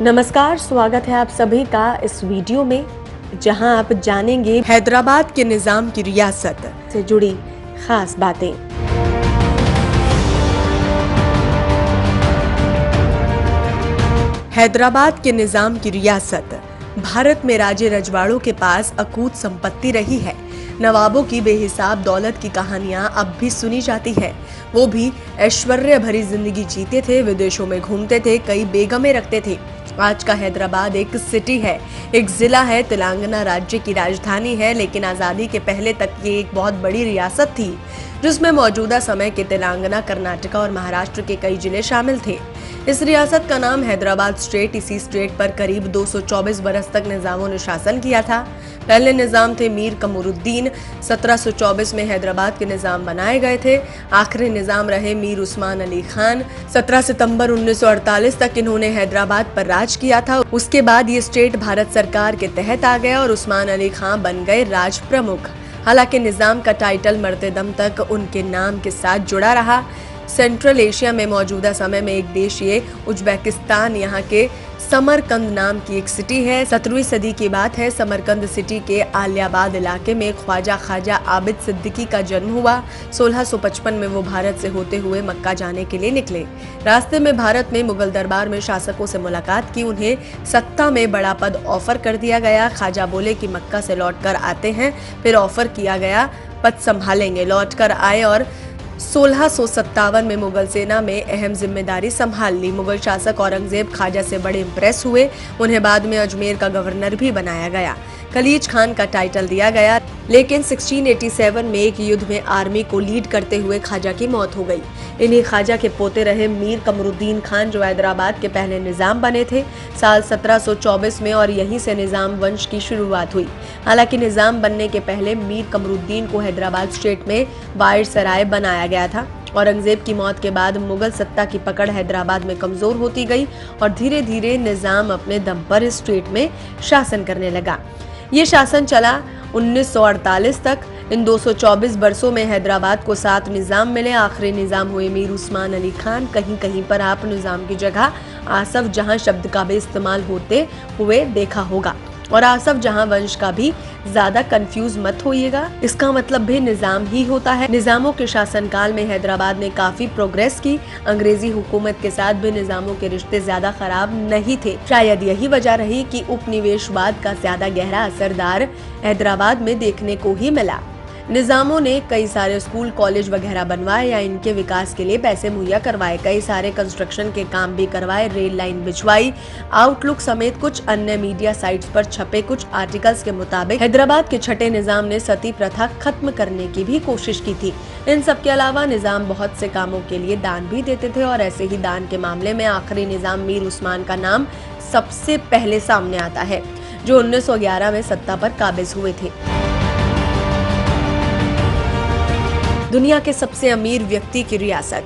नमस्कार, स्वागत है आप सभी का इस वीडियो में, जहां आप जानेंगे हैदराबाद के निजाम की रियासत से जुड़ी खास बातें। हैदराबाद के निजाम की रियासत भारत में राजे रजवाड़ों के पास अकूत संपत्ति रही है। नवाबों की बेहिसाब दौलत की कहानियां अब भी सुनी जाती है। वो भी ऐश्वर्य भरी जिंदगी जीते थे, विदेशों में घूमते थे, कई बेगमें रखते थे। आज का हैदराबाद एक सिटी है, एक जिला है, तेलंगाना राज्य की राजधानी है, लेकिन आज़ादी के पहले तक ये एक बहुत बड़ी रियासत थी, जिसमें मौजूदा समय के तेलंगाना, कर्नाटक और महाराष्ट्र के कई जिले शामिल थे। इस रियासत का नाम हैदराबाद स्टेट। इसी स्टेट पर करीब 224 बरस तक निजामों ने शासन किया था। पहले निजाम थे मीर कमरुद्दीन। 1724 में हैदराबाद के निजाम बनाए गए थे। आखिरी निजाम रहे मीर उस्मान अली खान। 17 सितंबर 1948 तक इन्होंने हैदराबाद पर राज किया था। उसके बाद ये स्टेट भारत सरकार के तहत आ गया और उस्मान अली खान बन गए राज प्रमुख। हालांकि निजाम का टाइटल मरते दम तक उनके नाम के साथ जुड़ा रहा। सेंट्रल एशिया में मौजूदा समय में एक देश ये उज्बेकिस्तान, यहाँ के समरकंद नाम की एक सिटी है। 17वीं सदी की बात है। समरकंद सिटी के आलियाबाद इलाके में ख्वाजा आबिद सिद्दीकी का जन्म हुआ। 1655 में वो भारत से होते हुए मक्का जाने के लिए निकले। रास्ते में भारत में मुगल दरबार में शासकों से मुलाकात की। उन्हें सत्ता में बड़ा पद ऑफर कर दिया गया। ख्वाजा बोले कि मक्का से लौटकर आते हैं। फिर ऑफर किया गया पद संभालेंगे। लौटकर आए और 1657 में मुगल सेना में अहम जिम्मेदारी संभाल ली। मुगल शासक औरंगजेब ख्वाजा से बड़े इंप्रेस हुए। उन्हें बाद में अजमेर का गवर्नर भी बनाया गया। खलीज खान का टाइटल दिया गया, लेकिन 1687 में एक युद्ध में आर्मी को लीड करते हुए ख्वाजा की मौत हो गई। इन्हीं ख्वाजा के पोते रहे मीर कमरुद्दीन खान, जो हैदराबाद के पहले निजाम बने थे साल 1724 में, और यहीं से निजाम वंश की शुरुआत हुई। हालांकि निजाम बनने के पहले मीर कमरुद्दीन को हैदराबाद स्टेट में वायसराय बनाया गया था। औरंगजेब की मौत के बाद मुगल सत्ता की पकड़ हैदराबाद में कमजोर होती गई और धीरे धीरे निजाम अपने दम पर इस स्टेट में शासन करने लगा। ये शासन चला 1948 तक। इन 224 बरसों में हैदराबाद को 7 निजाम मिले। आखिरी निजाम हुए मीर उस्मान अली खान। कहीं कहीं पर आप निजाम की जगह आसफ जहां शब्द का भी इस्तेमाल होते हुए देखा होगा, और आसफ जहां वंश का भी ज्यादा कंफ्यूज मत होइएगा, इसका मतलब भी निजाम ही होता है। निजामों के शासनकाल में हैदराबाद ने काफी प्रोग्रेस की। अंग्रेजी हुकूमत के साथ भी निजामों के रिश्ते ज्यादा खराब नहीं थे। शायद यही वजह रही कि उपनिवेशवाद का ज्यादा गहरा असरदार हैदराबाद में देखने को ही मिला। निजामों ने कई सारे स्कूल, कॉलेज वगैरह बनवाए या इनके विकास के लिए पैसे मुहैया करवाए। कई सारे कंस्ट्रक्शन के काम भी करवाए, रेल लाइन बिछवाई। आउटलुक समेत कुछ अन्य मीडिया साइट्स पर छपे कुछ आर्टिकल्स के मुताबिक हैदराबाद के छठे निजाम ने सती प्रथा खत्म करने की भी कोशिश की थी। इन सब के अलावा निजाम बहुत से कामों के लिए दान भी देते थे, और ऐसे ही दान के मामले में आखिरी निजाम मीर उस्मान का नाम सबसे पहले सामने आता है, जो 1911 में सत्ता पर काबिज हुए थे। दुनिया के सबसे अमीर व्यक्ति की रियासत,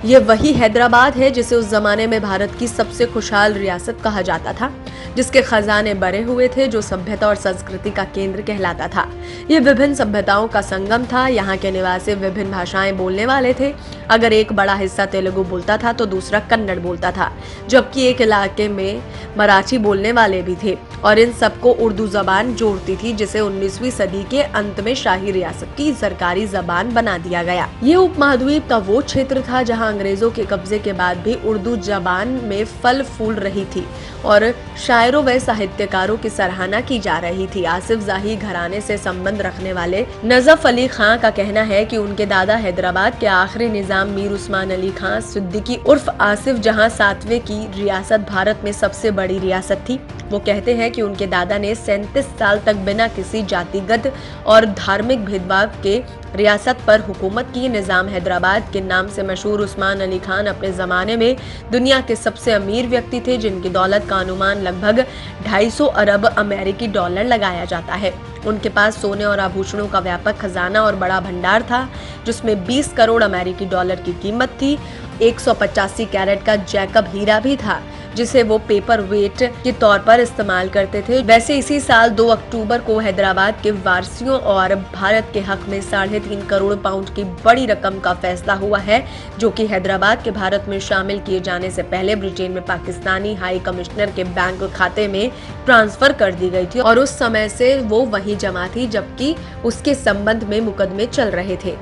ये वही हैदराबाद है जिसे उस जमाने में भारत की सबसे खुशहाल रियासत कहा जाता था, जिसके खजाने भरे हुए थे, जो सभ्यता और संस्कृति का केंद्र कहलाता था। ये विभिन्न सभ्यताओं का संगम था। यहाँ के निवासी विभिन्न भाषाएं बोलने वाले थे। अगर एक बड़ा हिस्सा तेलुगु बोलता था तो दूसरा कन्नड़ बोलता था, जबकि एक इलाके में मराठी बोलने वाले भी थे, और इन सबको उर्दू जबान जोड़ती थी, जिसे 19वीं सदी के अंत में शाही रियासत की सरकारी जबान बना दिया गया। ये उपमहाद्वीप का वो क्षेत्र था जहाँ अंग्रेजों के कब्जे के बाद भी उर्दू जबान में फल फूल रही थी और शायरों व साहित्यकारों की सराहना की जा रही थी। आसिफ जाही घराने से संबंध रखने वाले नजफ अली खां का कहना है कि उनके दादा हैदराबाद के आखिरी निजाम मीर उस्मान अली खां सिद्दीकी उर्फ आसिफ जहां 7वें की रियासत भारत में सबसे बड़ी रियासत थी। वो कहते हैं कि उनके दादा ने 37 साल तक बिना किसी जातिगत और धार्मिक भेदभाव के रियासत पर हुकूमत की। निजाम हैदराबाद के नाम से मशहूर उस्मान अली खान अपने जमाने में दुनिया के सबसे अमीर व्यक्ति थे, जिनकी दौलत का अनुमान लगभग 250 अरब अमेरिकी डॉलर लगाया जाता है। उनके पास सोने और आभूषणों का व्यापक खजाना और बड़ा भंडार था, जिसमें 20 करोड़ अमेरिकी डॉलर की कीमत थी। 185 कैरेट का जैकब हीरा भी था। जिसे वो पेपर वेट के तौर पर इस्तेमाल करते थे। वैसे इसी साल 2 अक्टूबर को हैदराबाद के वारसियों और भारत के हक में 3.5 करोड़ पाउंड की बड़ी रकम का फैसला हुआ है, जो कि हैदराबाद के भारत में शामिल किए जाने से पहले ब्रिटेन में पाकिस्तानी हाई कमिश्नर के बैंक खाते में ट्रांसफर कर दी गई थी और उस समय से वो वहीं जमा थी, जबकि उसके संबंध में मुकदमे चल रहे थे।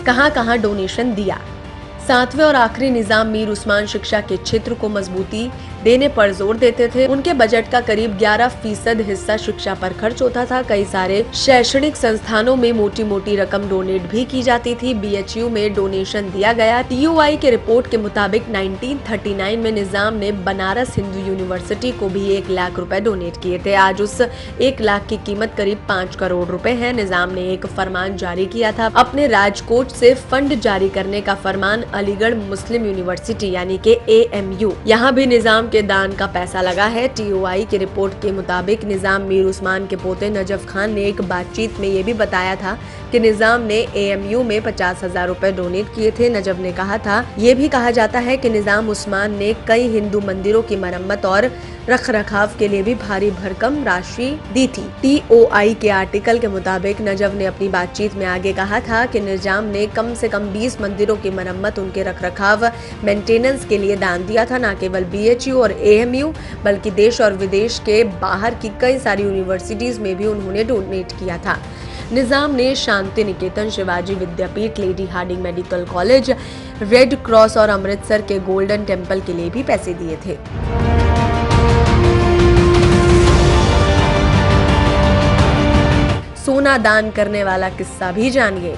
कहां-कहां डोनेशन दिया। 7वें और आखिरी निजाम मीर उस्मान शिक्षा के क्षेत्र को मजबूती देने पर जोर देते थे। उनके बजट का करीब 11% हिस्सा शिक्षा पर खर्च होता था। कई सारे शैक्षणिक संस्थानों में मोटी मोटी रकम डोनेट भी की जाती थी। BHU में डोनेशन दिया गया। TUI के रिपोर्ट के मुताबिक 1939 में निजाम ने बनारस हिंदू यूनिवर्सिटी को भी 1 लाख रुपए डोनेट किए थे। आज उस 1 लाख की कीमत करीब 5 करोड़ रुपए है। निजाम ने एक फरमान जारी किया था। अपने राजकोट से फंड जारी करने का फरमान अलीगढ़ मुस्लिम यूनिवर्सिटी यानी कि AMU, यहाँ भी निजाम के दान का पैसा लगा है। TUI की रिपोर्ट के मुताबिक निजाम मीर उस्मान के पोते नजफ खान ने एक बातचीत में ये भी बताया था कि निजाम ने AMU में 50,000 रुपए डोनेट किए थे। नजफ ने कहा था, ये भी कहा जाता है कि निजाम उस्मान ने कई हिंदू मंदिरों की मरम्मत और रखरखाव के लिए भी भारी भरकम राशि दी थी। TOI के आर्टिकल के मुताबिक नजफ ने अपनी बातचीत में आगे कहा था कि निजाम ने कम से कम 20 मंदिरों की मरम्मत, उनके रखरखाव, मेंटेनेंस के लिए दान दिया था। न केवल BHU और AMU बल्कि देश और विदेश के बाहर की कई सारी यूनिवर्सिटीज में भी उन्होंने डोनेट किया था। निजाम ने Shanti Niketan, Shivaji Vidyapeeth, lady Hardinge medical college, red cross और अमृतसर के गोल्डन टेम्पल के लिए भी पैसे दिए थे। सोना दान करने वाला किस्सा भी जानिए।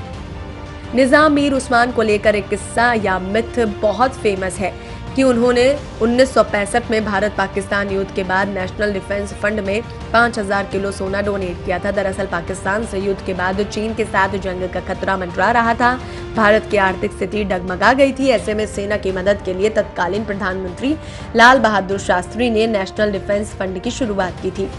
निजाम मीर उस्मान को लेकर एक किस्सा या मिथ बहुत फेमस है कि उन्होंने 1965 में भारत पाकिस्तान युद्ध के बाद नेशनल डिफेंस फंड में 5000 किलो सोना डोनेट किया था। दरअसल पाकिस्तान से युद्ध के बाद चीन के साथ जंग का खतरा मंडरा रहा था। भारत की आर्थिक स्थिति डगमगा गई थी। ऐसे में सेना की मदद के लिए तत्कालीन प्रधानमंत्री लाल बहादुर शास्त्री ने नेशनल डिफेंस फंड की शुरुआत की थी।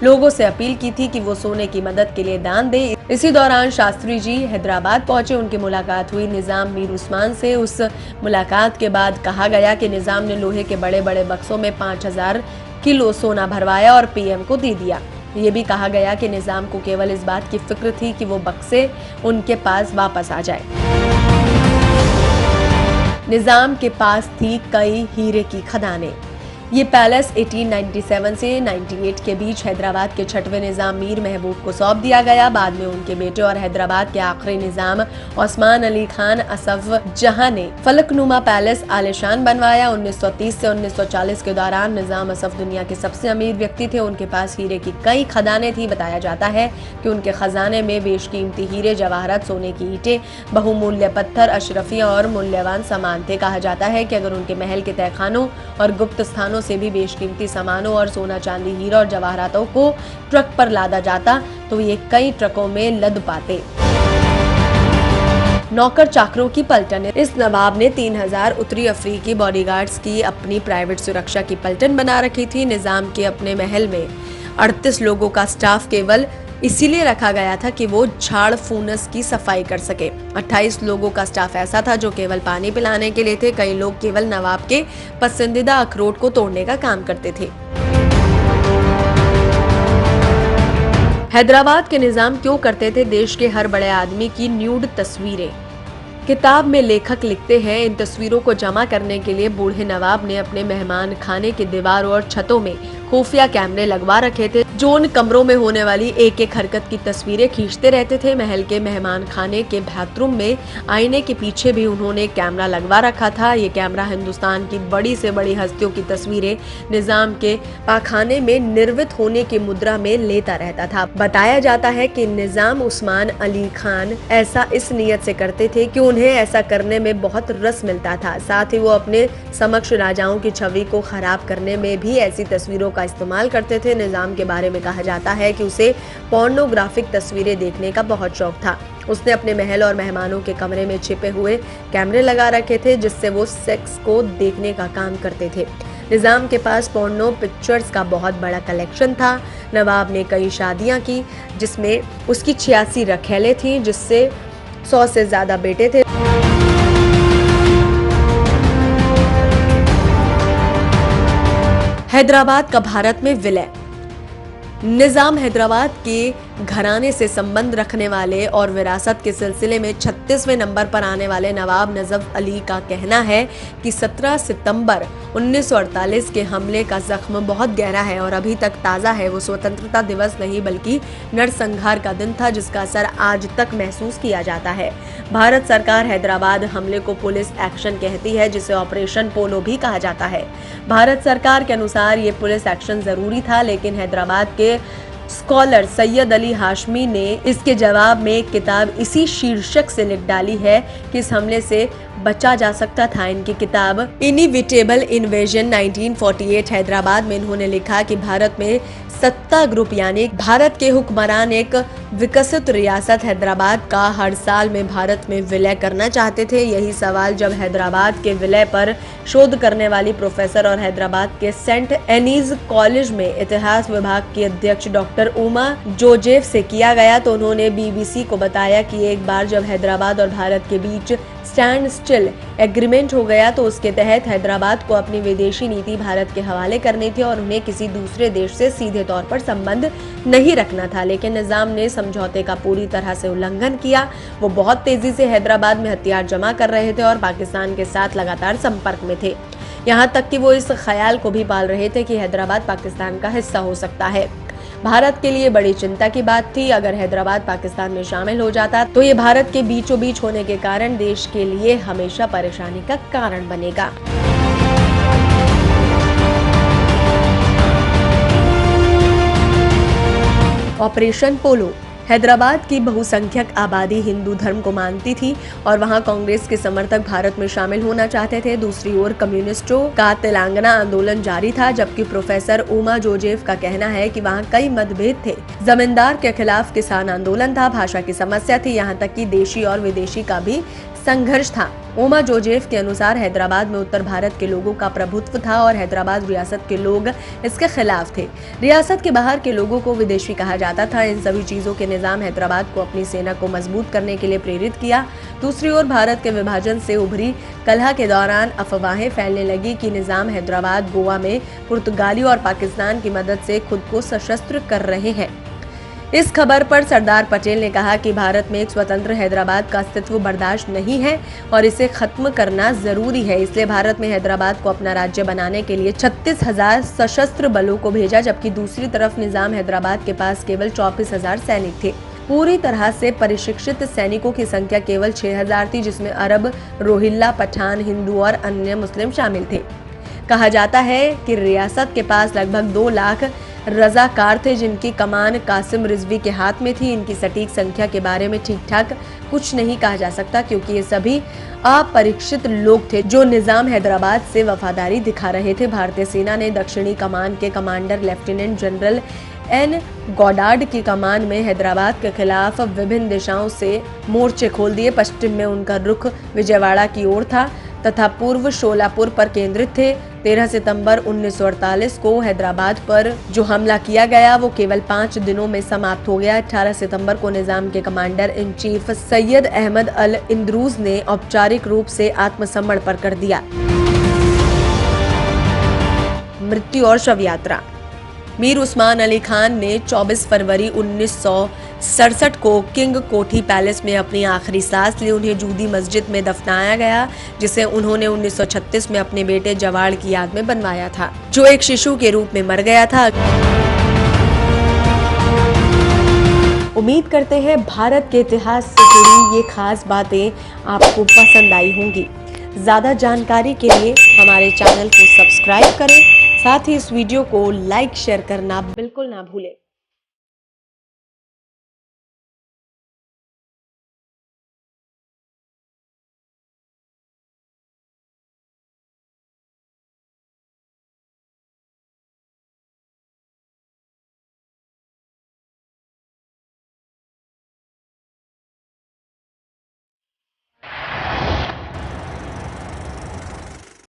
लोगों से अपील की थी कि वो सोने की मदद के लिए दान दे। इसी दौरान शास्त्री जी हैदराबाद पहुंचे। उनकी मुलाकात हुई निजाम मीर उस्मान से। उस मुलाकात के बाद कहा गया कि निजाम ने लोहे के बड़े बड़े बक्सों में 5000 किलो सोना भरवाया और PM को दे दिया। ये भी कहा गया कि निजाम को केवल इस बात की फिक्र थी कि वो बक्से उनके पास वापस आ जाए। निजाम के पास थी कई हीरे की खदानें। ये पैलेस 1897 से 98 के बीच हैदराबाद के 6वें निजाम मीर महबूब को सौंप दिया गया। बाद में उनके बेटे और हैदराबाद के आखिरी निजाम ओस्मान अली खान असफ जहां ने फलकनुमा पैलेस आलिशान बनवाया। 1930 से 1940 के दौरान निजाम असफ दुनिया के सबसे अमीर व्यक्ति थे। उनके पास हीरे की कई खदानें थी। बताया जाता है कि उनके खजाने में बेशकीमती हीरे, जवाहरात, सोने की ईंटें, बहुमूल्य पत्थर, अशरफियां और मूल्यवान सामान थे। कहा जाता है कि अगर उनके महल के तहखानों और गुप्त स्थानों से भी बेशकीमती सामानों और सोना, चांदी, हीरा और जवाहरातों को ट्रक पर लादा जाता तो ये कई ट्रकों में लद पाते। नौकर चाकरों की पलटन। इस नवाब ने 3000 उत्तरी अफ्रीकी बॉडीगार्ड्स की अपनी प्राइवेट सुरक्षा की पलटन बना रखी थी। निजाम के अपने महल में 38 लोगों का स्टाफ केवल इसीलिए रखा गया था कि वो झाड़ फूनस की सफाई कर सके। 28 लोगों का स्टाफ ऐसा था जो केवल पानी पिलाने के लिए थे। कई लोग केवल नवाब के पसंदीदा अखरोट को तोड़ने का काम करते थे। हैदराबाद के निजाम क्यों करते थे देश के हर बड़े आदमी की न्यूड तस्वीरें? किताब में लेखक लिखते हैं, इन तस्वीरों को जमा करने के लिए बूढ़े नवाब ने अपने मेहमान खाने के दीवारों और छतों में खुफिया कैमरे लगवा रखे थे, जो उन कमरों में होने वाली एक एक हरकत की तस्वीरें खींचते रहते थे। महल के मेहमान खाने के बाथरूम में आईने के पीछे भी उन्होंने कैमरा लगवा रखा था। ये कैमरा हिंदुस्तान की बड़ी से बड़ी हस्तियों की तस्वीरें निजाम के पाखाने में निर्मित होने की मुद्रा में लेता रहता था। बताया जाता है कि निजाम उस्मान अली खान ऐसा इस नियत से करते थे कि उन्हें ऐसा करने में बहुत रस मिलता था। साथ ही वो अपने समक्ष राजाओं की छवि को खराब करने में भी ऐसी तस्वीरों का इस्तेमाल करते थे। निजाम के बारे में कहा जाता है कि उसे पोर्नोग्राफिक तस्वीरें देखने का बहुत शौक था। उसने अपने महल और मेहमानों के कमरे में छिपे हुए कैमरे लगा रखे थे, जिससे वो सेक्स को देखने का काम करते थे। निजाम के पास पोर्नो पिक्चर्स का बहुत बड़ा कलेक्शन था। नवाब ने कई शादियां की, जिसमें उसकी 86 रखेले थी, जिससे 100 से ज्यादा बेटे थे। हैदराबाद का भारत में विलय। निजाम हैदराबाद के घराने से संबंध रखने वाले और विरासत के सिलसिले में 36वें नंबर पर आने वाले नवाब नजफ अली का कहना है कि 17 सितंबर 1948 के हमले का जख्म बहुत गहरा है और अभी तक ताज़ा है। वो स्वतंत्रता दिवस नहीं बल्कि नरसंहार का दिन था जिसका असर आज तक महसूस किया जाता है। भारत सरकार हैदराबाद हमले को पुलिस एक्शन कहती है जिसे ऑपरेशन पोलो भी कहा जाता है। भारत सरकार के अनुसार ये पुलिस एक्शन जरूरी था, लेकिन हैदराबाद के स्कॉलर सैयद अली हाशमी ने इसके जवाब में एक किताब इसी शीर्षक से लिख डाली है कि इस हमले से बचा जा सकता था। इनकी किताब इनइविटेबल इन्वेजन 1948 हैदराबाद में इन्होंने लिखा कि भारत में सत्ता ग्रुप यानी भारत के हुक्मरान एक विकसित रियासत हैदराबाद का हर साल में भारत में विलय करना चाहते थे। यही सवाल जब हैदराबाद के विलय पर शोध करने वाली प्रोफेसर और हैदराबाद के सेंट एनीज कॉलेज में इतिहास विभाग की अध्यक्ष डॉक्टर उमा जोजेफ से किया गया तो उन्होंने बीबीसी को बताया कि एक बार जब हैदराबाद और भारत के बीच स्टैंड स्टिल एग्रीमेंट हो गया तो उसके तहत हैदराबाद को अपनी विदेशी नीति भारत के हवाले करनी थी और उन्हें किसी दूसरे देश से सीधे तौर पर संबंध नहीं रखना था। लेकिन निजाम ने समझौते का पूरी तरह से उल्लंघन किया। वो बहुत तेजी से हैदराबाद में हथियार जमा कर रहे थे और पाकिस्तान के साथ लगातार संपर्क में थे। यहाँ तक कि वो इस ख्याल को भी पाल रहे थे कि हैदराबाद पाकिस्तान का हिस्सा हो सकता है। भारत के लिए बड़ी चिंता की बात थी। अगर हैदराबाद पाकिस्तान में शामिल हो जाता तो ये भारत के बीचों बीच होने के कारण देश के लिए हमेशा परेशानी का कारण बनेगा। ऑपरेशन पोलो। हैदराबाद की बहुसंख्यक आबादी हिंदू धर्म को मानती थी और वहां कांग्रेस के समर्थक भारत में शामिल होना चाहते थे। दूसरी ओर कम्युनिस्टों का तेलंगाना आंदोलन जारी था, जबकि प्रोफेसर उमा जोजेफ का कहना है कि वहां कई मतभेद थे। जमींदार के खिलाफ किसान आंदोलन था, भाषा की समस्या थी, यहाँ तक कि देशी और विदेशी का भी संघर्ष था। उमा जोजेफ के अनुसार हैदराबाद में उत्तर भारत के लोगों का प्रभुत्व था और हैदराबाद रियासत के लोग इसके खिलाफ थे। रियासत के बाहर के लोगों को विदेशी कहा जाता था। इन सभी चीजों के निजाम हैदराबाद को अपनी सेना को मजबूत करने के लिए प्रेरित किया। दूसरी ओर भारत के विभाजन से उभरी कलह के दौरान अफवाहें फैलने लगी कि निजाम हैदराबाद गोवा में पुर्तगाली और पाकिस्तान की मदद से खुद को सशस्त्र कर रहे हैं। इस खबर पर सरदार पटेल ने कहा कि भारत में एक स्वतंत्र हैदराबाद का अस्तित्व बर्दाश्त नहीं है और इसे खत्म करना जरूरी है। इसलिए भारत में हैदराबाद को अपना राज्य बनाने के लिए 36,000 सशस्त्र बलों को भेजा, जबकि दूसरी तरफ निजाम हैदराबाद के पास केवल 24,000 सैनिक थे। पूरी तरह से प्रशिक्षित सैनिकों की संख्या केवल 6,000 थी, जिसमें अरब, रोहिल्ला, पठान, हिंदू और अन्य मुस्लिम शामिल थे। कहा जाता है कि रियासत के पास लगभग 2 लाख रजाकार थे जिनकी कमान कासिम रिजवी के हाथ में थी। इनकी सटीक संख्या के बारे में ठीक ठाक कुछ नहीं कहा जा सकता क्योंकि ये सभी अपरिचित लोग थे जो निजाम हैदराबाद से वफादारी दिखा रहे थे। भारतीय सेना ने दक्षिणी कमान के commander lieutenant general N Goddard की कमान में हैदराबाद के खिलाफ विभिन्न दिशाओं से मोर्चे खोल दिए। पश्चिम में उनका रुख विजयवाड़ा की ओर था तथा पूर्व शोलापुर पर केंद्रित थे। 13 सितंबर 1948 को हैदराबाद पर जो हमला किया गया वो केवल 5 दिनों में समाप्त हो गया। 18 सितंबर को निजाम के commander in chief Syed Ahmed El Edroos ने औपचारिक रूप से आत्मसमर्पण कर दिया। मृत्यु और शव यात्रा। मीर उस्मान अली खान ने 24 फरवरी 1967 को किंग कोठी पैलेस में अपनी आखिरी सांस ली। उन्हें जूदी मस्जिद में दफनाया गया जिसे उन्होंने 1936 में अपने बेटे जवाड़ की याद में बनवाया था, जो एक शिशु के रूप में मर गया था। उम्मीद करते हैं भारत के इतिहास से जुड़ी ये खास बातें आपको पसंद आई होंगी। ज़्यादा जानकारी के लिए हमारे चैनल को सब्सक्राइब करें, साथ ही इस वीडियो को लाइक शेयर करना बिल्कुल ना भूलें।